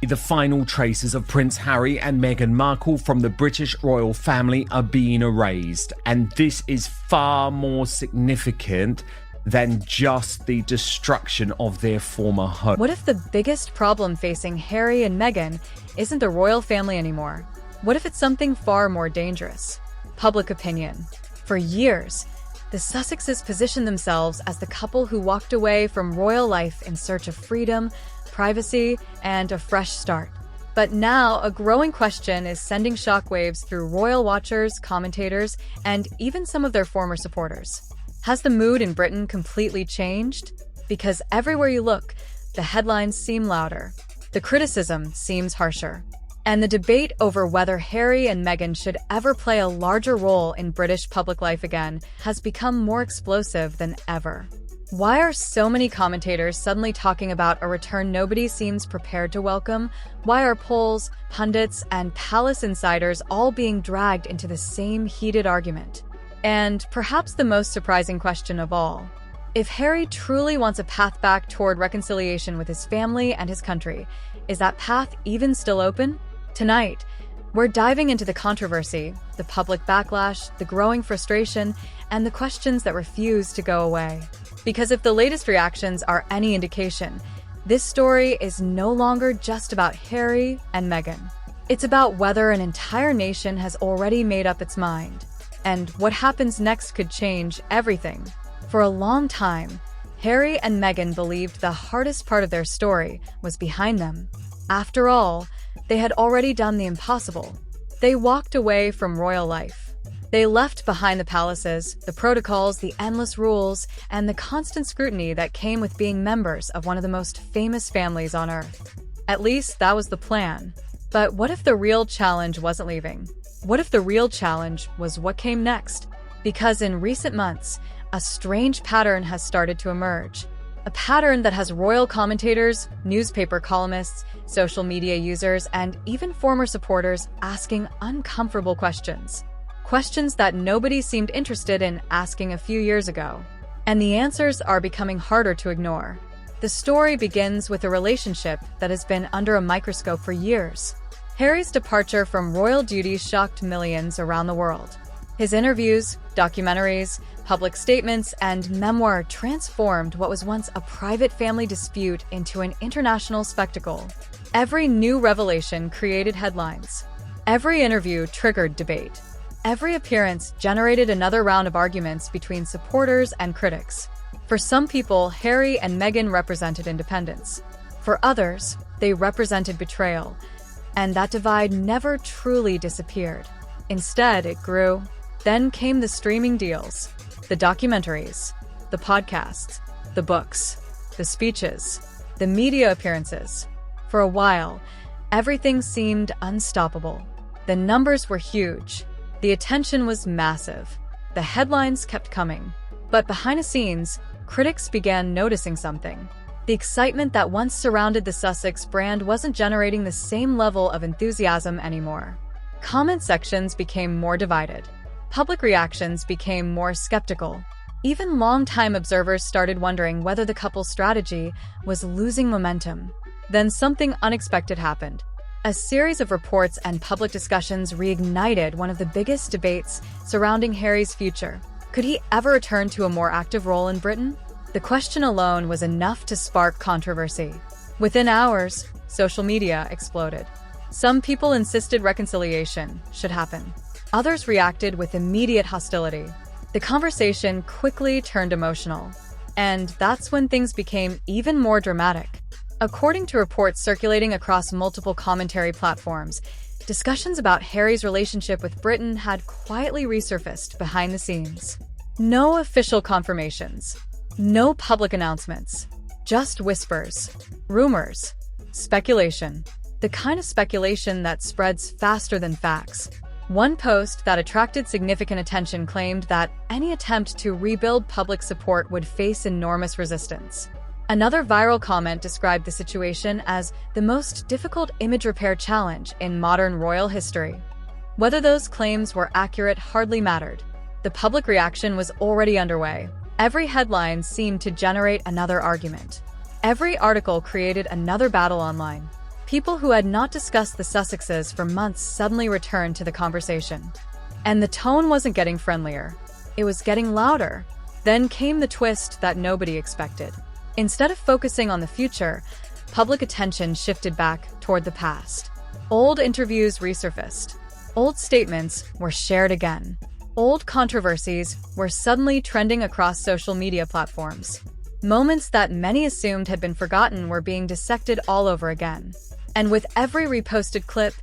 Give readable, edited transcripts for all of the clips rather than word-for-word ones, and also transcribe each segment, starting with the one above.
The final traces of Prince Harry and Meghan Markle from the British royal family are being erased, and this is far more significant than just the destruction of their former home. What if the biggest problem facing Harry and Meghan isn't the royal family anymore? What if it's something far more dangerous? Public opinion. For years, the Sussexes positioned themselves as the couple who walked away from royal life in search of freedom, privacy, and a fresh start. But now, a growing question is sending shockwaves through royal watchers, commentators, and even some of their former supporters. Has the mood in Britain completely changed? Because everywhere you look, the headlines seem louder, the criticism seems harsher, and the debate over whether Harry and Meghan should ever play a larger role in British public life again has become more explosive than ever. Why are so many commentators suddenly talking about a return nobody seems prepared to welcome? Why are polls, pundits, and palace insiders all being dragged into the same heated argument? And perhaps the most surprising question of all, if Harry truly wants a path back toward reconciliation with his family and his country, is that path even still open? Tonight, we're diving into the controversy, the public backlash, the growing frustration, and the questions that refuse to go away. Because if the latest reactions are any indication, this story is no longer just about Harry and Meghan. It's about whether an entire nation has already made up its mind. And what happens next could change everything. For a long time, Harry and Meghan believed the hardest part of their story was behind them. After all, they had already done the impossible. They walked away from royal life. They left behind the palaces, the protocols, the endless rules, and the constant scrutiny that came with being members of one of the most famous families on Earth. At least that was the plan. But what if the real challenge wasn't leaving? What if the real challenge was what came next? Because in recent months, a strange pattern has started to emerge. A pattern that has royal commentators, newspaper columnists, social media users, and even former supporters asking uncomfortable questions. Questions that nobody seemed interested in asking a few years ago. And the answers are becoming harder to ignore. The story begins with a relationship that has been under a microscope for years. Harry's departure from royal duties shocked millions around the world. His interviews, documentaries, public statements, and memoir transformed what was once a private family dispute into an international spectacle. Every new revelation created headlines. Every interview triggered debate. Every appearance generated another round of arguments between supporters and critics. For some people, Harry and Meghan represented independence. For others, they represented betrayal. And that divide never truly disappeared. Instead, it grew. Then came the streaming deals, the documentaries, the podcasts, the books, the speeches, the media appearances. For a while, everything seemed unstoppable. The numbers were huge. The attention was massive. The headlines kept coming. But behind the scenes, critics began noticing something. The excitement that once surrounded the Sussex brand wasn't generating the same level of enthusiasm anymore. Comment sections became more divided. Public reactions became more skeptical. Even longtime observers started wondering whether the couple's strategy was losing momentum. Then something unexpected happened. A series of reports and public discussions reignited one of the biggest debates surrounding Harry's future. Could he ever return to a more active role in Britain? The question alone was enough to spark controversy. Within hours, social media exploded. Some people insisted reconciliation should happen. Others reacted with immediate hostility. The conversation quickly turned emotional. And that's when things became even more dramatic. According to reports circulating across multiple commentary platforms, discussions about Harry's relationship with Britain had quietly resurfaced behind the scenes. No official confirmations. No public announcements. Just whispers, rumors, speculation. The kind of speculation that spreads faster than facts. One post that attracted significant attention claimed that any attempt to rebuild public support would face enormous resistance. Another viral comment described the situation as the most difficult image repair challenge in modern royal history. Whether those claims were accurate hardly mattered. The public reaction was already underway. Every headline seemed to generate another argument. Every article created another battle online. People who had not discussed the Sussexes for months suddenly returned to the conversation. And the tone wasn't getting friendlier. It was getting louder. Then came the twist that nobody expected. Instead of focusing on the future, public attention shifted back toward the past. Old interviews resurfaced. Old statements were shared again. Old controversies were suddenly trending across social media platforms. Moments that many assumed had been forgotten were being dissected all over again. And with every reposted clip,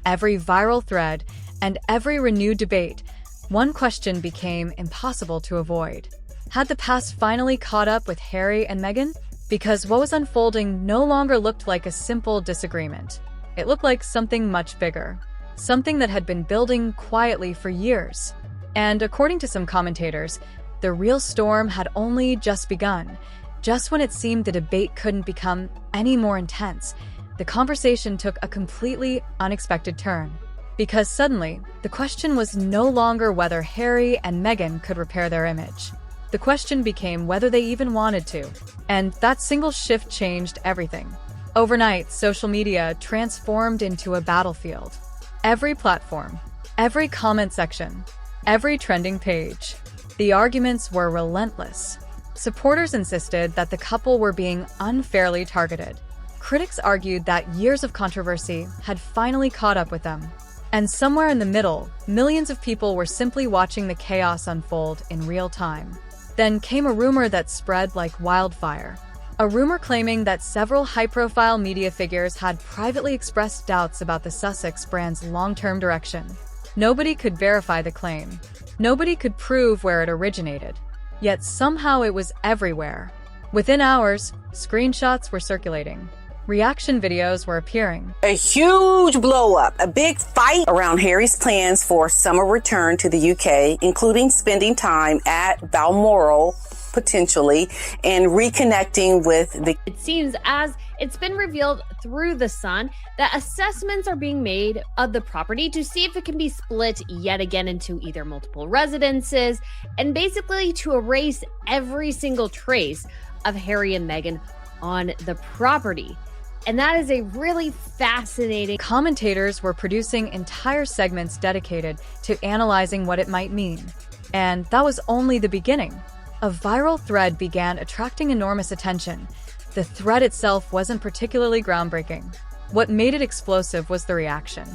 every viral thread, and every renewed debate, one question became impossible to avoid. Had the past finally caught up with Harry and Meghan? Because what was unfolding no longer looked like a simple disagreement. It looked like something much bigger. Something that had been building quietly for years. And according to some commentators, the real storm had only just begun. Just when it seemed the debate couldn't become any more intense, the conversation took a completely unexpected turn. Because suddenly, the question was no longer whether Harry and Meghan could repair their image. The question became whether they even wanted to. And that single shift changed everything. Overnight, social media transformed into a battlefield. Every platform, every comment section, every trending page. The arguments were relentless. Supporters insisted that the couple were being unfairly targeted. Critics argued that years of controversy had finally caught up with them. And somewhere in the middle, millions of people were simply watching the chaos unfold in real time. Then came a rumor that spread like wildfire. A rumor claiming that several high-profile media figures had privately expressed doubts about the Sussex brand's long-term direction. Nobody could verify the claim. Nobody could prove where it originated. Yet somehow it was everywhere. Within hours, screenshots were circulating. Reaction videos were appearing. A huge blow-up, a big fight around Harry's plans for summer return to the UK, including spending time at Balmoral, potentially, and reconnecting with the... It seems, as it's been revealed through The Sun, that assessments are being made of the property to see if it can be split yet again into either multiple residences, and basically to erase every single trace of Harry and Meghan on the property. And that is a really fascinating... Commentators were producing entire segments dedicated to analyzing what it might mean. And that was only the beginning. A viral thread began attracting enormous attention. The thread itself wasn't particularly groundbreaking. What made it explosive was the reaction.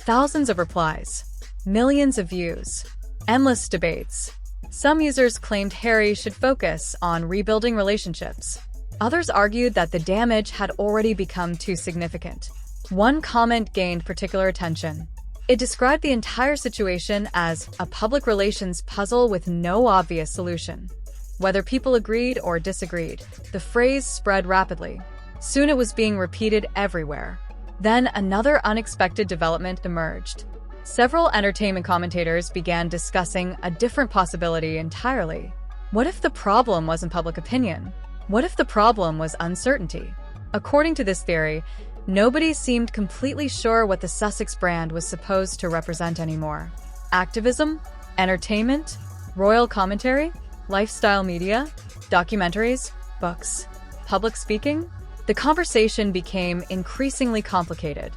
Thousands of replies, millions of views, endless debates. Some users claimed Harry should focus on rebuilding relationships. Others argued that the damage had already become too significant. One comment gained particular attention. It described the entire situation as a public relations puzzle with no obvious solution. Whether people agreed or disagreed, the phrase spread rapidly. Soon it was being repeated everywhere. Then another unexpected development emerged. Several entertainment commentators began discussing a different possibility entirely. What if the problem wasn't public opinion? What if the problem was uncertainty? According to this theory, nobody seemed completely sure what the Sussex brand was supposed to represent anymore. Activism? Entertainment? Royal commentary? Lifestyle media? Documentaries? Books? Public speaking? The conversation became increasingly complicated.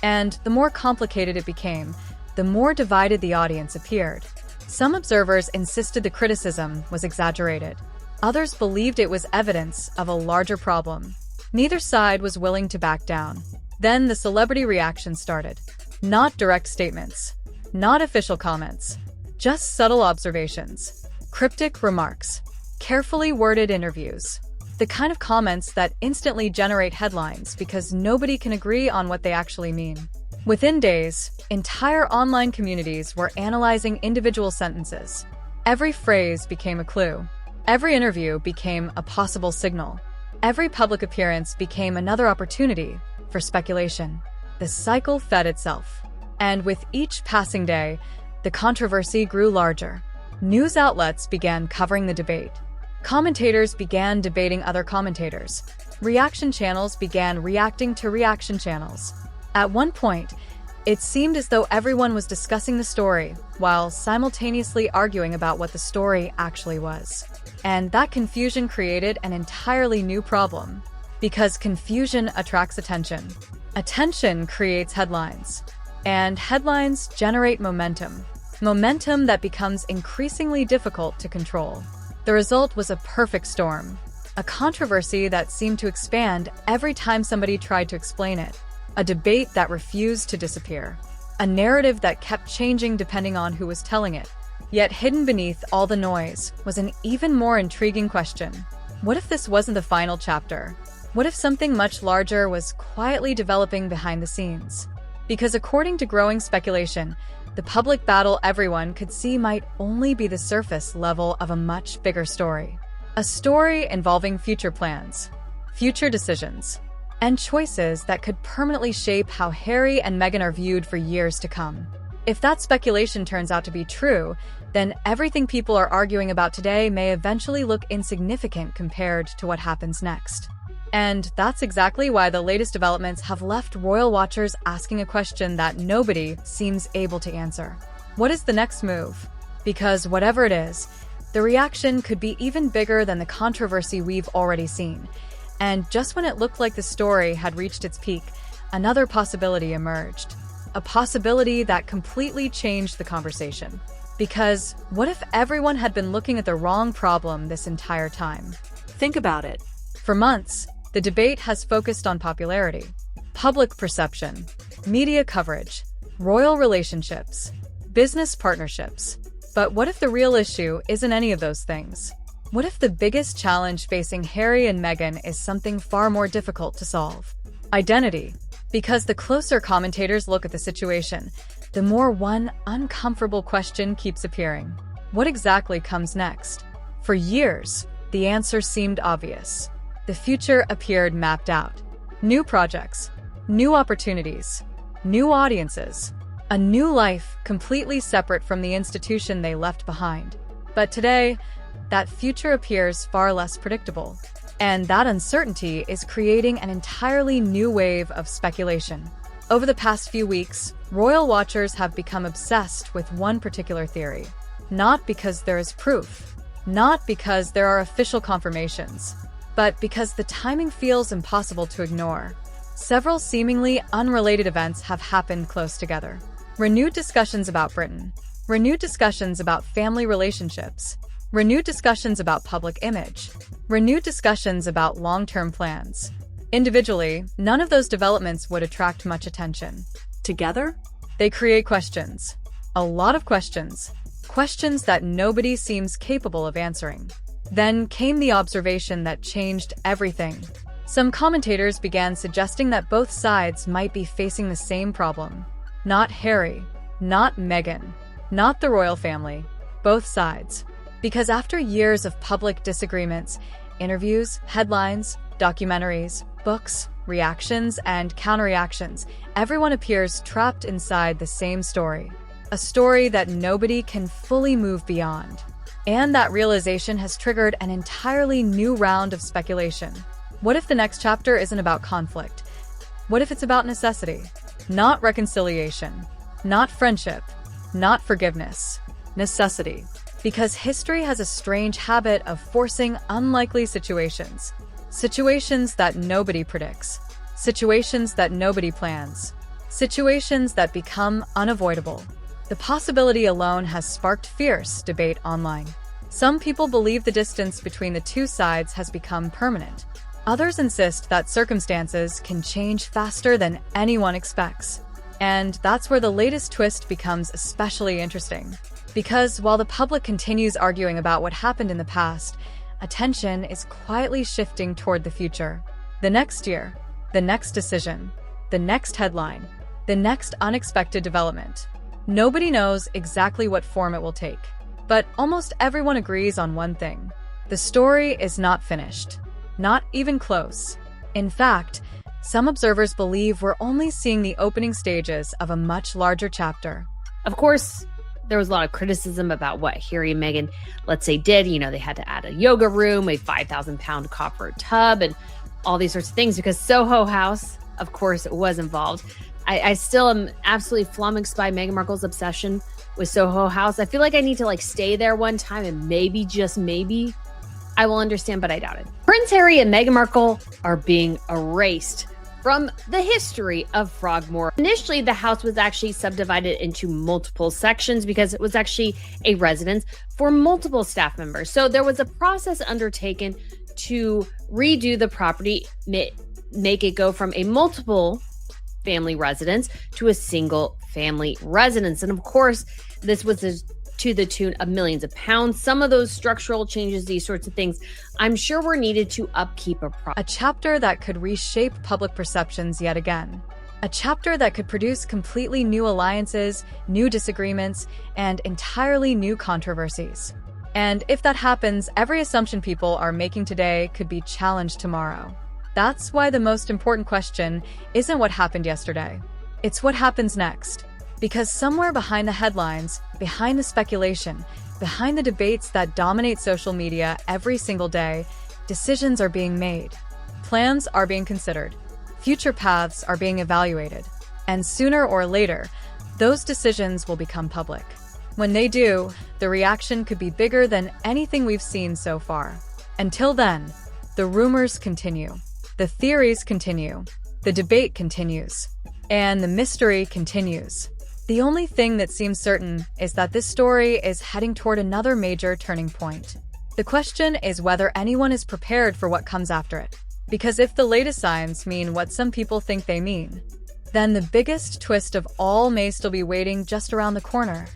And the more complicated it became, the more divided the audience appeared. Some observers insisted the criticism was exaggerated. Others believed it was evidence of a larger problem. Neither side was willing to back down. Then the celebrity reaction started. Not direct statements. Not official comments. Just subtle observations. Cryptic remarks. Carefully worded interviews. The kind of comments that instantly generate headlines because nobody can agree on what they actually mean. Within days, entire online communities were analyzing individual sentences. Every phrase became a clue. Every interview became a possible signal. Every public appearance became another opportunity for speculation. The cycle fed itself. And with each passing day, the controversy grew larger. News outlets began covering the debate. Commentators began debating other commentators. Reaction channels began reacting to reaction channels. At one point, it seemed as though everyone was discussing the story while simultaneously arguing about what the story actually was. And that confusion created an entirely new problem. Because confusion attracts attention. Attention creates headlines, and headlines generate momentum. Momentum that becomes increasingly difficult to control. The result was a perfect storm, a controversy that seemed to expand every time somebody tried to explain it, a debate that refused to disappear, a narrative that kept changing depending on who was telling it. Yet hidden beneath all the noise was an even more intriguing question. What if this wasn't the final chapter? What if something much larger was quietly developing behind the scenes? Because according to growing speculation, the public battle everyone could see might only be the surface level of a much bigger story. A story involving future plans, future decisions, and choices that could permanently shape how Harry and Meghan are viewed for years to come. If that speculation turns out to be true, then everything people are arguing about today may eventually look insignificant compared to what happens next. And that's exactly why the latest developments have left royal watchers asking a question that nobody seems able to answer. What is the next move? Because whatever it is, the reaction could be even bigger than the controversy we've already seen. And just when it looked like the story had reached its peak, another possibility emerged. A possibility that completely changed the conversation. Because what if everyone had been looking at the wrong problem this entire time? Think about it. For months, the debate has focused on popularity, public perception, media coverage, royal relationships, business partnerships. But what if the real issue isn't any of those things? What if the biggest challenge facing Harry and Meghan is something far more difficult to solve? Identity. Because the closer commentators look at the situation, the more one uncomfortable question keeps appearing. What exactly comes next? For years, the answer seemed obvious. The future appeared mapped out. New projects, new opportunities, new audiences, a new life completely separate from the institution they left behind. But today, that future appears far less predictable. And that uncertainty is creating an entirely new wave of speculation. Over the past few weeks, royal watchers have become obsessed with one particular theory. Not because there is proof, not because there are official confirmations, but because the timing feels impossible to ignore. Several seemingly unrelated events have happened close together. Renewed discussions about Britain, renewed discussions about family relationships, renewed discussions about public image, renewed discussions about long-term plans. Individually, none of those developments would attract much attention. Together? They create questions. A lot of questions. Questions that nobody seems capable of answering. Then came the observation that changed everything. Some commentators began suggesting that both sides might be facing the same problem. Not Harry, not Meghan, not the royal family, both sides. Because after years of public disagreements, interviews, headlines, documentaries, books, reactions, and counterreactions, everyone appears trapped inside the same story. A story that nobody can fully move beyond. And that realization has triggered an entirely new round of speculation. What if the next chapter isn't about conflict? What if it's about necessity? Not reconciliation, not friendship, not forgiveness. Necessity. Because history has a strange habit of forcing unlikely situations. Situations that nobody predicts. Situations that nobody plans. Situations that become unavoidable. The possibility alone has sparked fierce debate online. Some people believe the distance between the two sides has become permanent. Others insist that circumstances can change faster than anyone expects. And that's where the latest twist becomes especially interesting. Because while the public continues arguing about what happened in the past, attention is quietly shifting toward the future. The next year, the next decision, the next headline, the next unexpected development. Nobody knows exactly what form it will take. But almost everyone agrees on one thing. The story is not finished. Not even close. In fact, some observers believe we're only seeing the opening stages of a much larger chapter. Of course, there was a lot of criticism about what Harry and Meghan, let's say, did. You know, they had to add a yoga room, a 5,000-pound copper tub, and all these sorts of things because Soho House, of course, was involved. I still am absolutely flummoxed by Meghan Markle's obsession with Soho House. I feel like I need to stay there one time and maybe, just maybe, I will understand, but I doubt it. Prince Harry and Meghan Markle are being erased from the history of Frogmore. Initially, the house was actually subdivided into multiple sections because it was actually a residence for multiple staff members. So there was a process undertaken to redo the property, make it go from a multiple family residence to a single family residence. And of course, this was to the tune of millions of pounds. Some of those structural changes, these sorts of things, I'm sure were needed to upkeep a chapter that could reshape public perceptions yet again. A chapter that could produce completely new alliances, new disagreements, and entirely new controversies. And if that happens, every assumption people are making today could be challenged tomorrow. That's why the most important question isn't what happened yesterday. It's what happens next. Because somewhere behind the headlines, behind the speculation, behind the debates that dominate social media every single day, decisions are being made. Plans are being considered. Future paths are being evaluated. And sooner or later, those decisions will become public. When they do, the reaction could be bigger than anything we've seen so far. Until then, the rumors continue. The theories continue. The debate continues. And the mystery continues. The only thing that seems certain is that this story is heading toward another major turning point. The question is whether anyone is prepared for what comes after it. Because if the latest signs mean what some people think they mean, then the biggest twist of all may still be waiting just around the corner.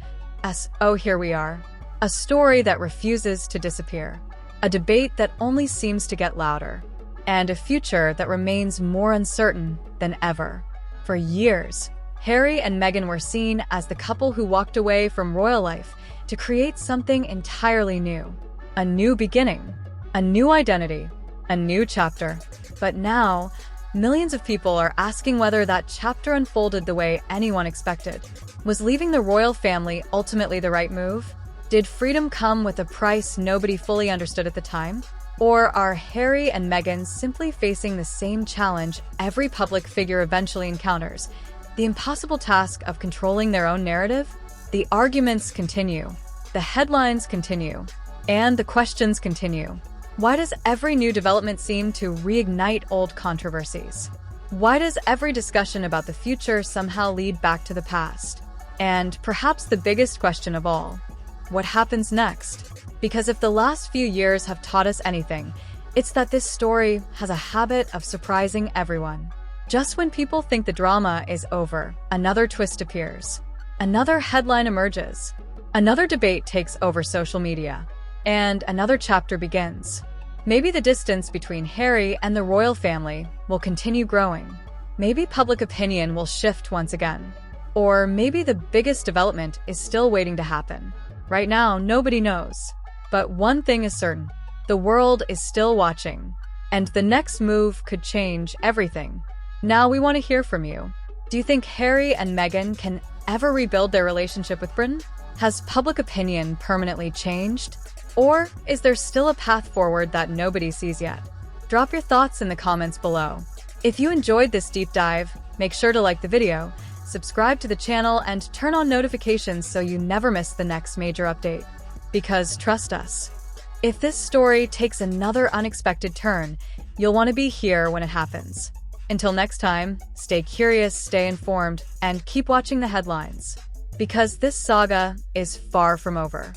Oh, here we are. A story that refuses to disappear. A debate that only seems to get louder. And a future that remains more uncertain than ever. For years, Harry and Meghan were seen as the couple who walked away from royal life to create something entirely new. A new beginning, a new identity, a new chapter. But now, millions of people are asking whether that chapter unfolded the way anyone expected. Was leaving the royal family ultimately the right move? Did freedom come with a price nobody fully understood at the time? Or are Harry and Meghan simply facing the same challenge every public figure eventually encounters? The impossible task of controlling their own narrative? The arguments continue, the headlines continue, and the questions continue. Why does every new development seem to reignite old controversies? Why does every discussion about the future somehow lead back to the past? And perhaps the biggest question of all, what happens next? Because if the last few years have taught us anything, it's that this story has a habit of surprising everyone. Just when people think the drama is over, another twist appears. Another headline emerges. Another debate takes over social media. And another chapter begins. Maybe the distance between Harry and the royal family will continue growing. Maybe public opinion will shift once again. Or maybe the biggest development is still waiting to happen. Right now, nobody knows. But one thing is certain. The world is still watching. And the next move could change everything. Now we want to hear from you. Do you think Harry and Meghan can ever rebuild their relationship with Britain? Has public opinion permanently changed? Or is there still a path forward that nobody sees yet? Drop your thoughts in the comments below. If you enjoyed this deep dive, make sure to like the video, subscribe to the channel, and turn on notifications so you never miss the next major update. Because trust us, if this story takes another unexpected turn, you'll want to be here when it happens. Until next time, stay curious, stay informed, and keep watching the headlines. Because this saga is far from over.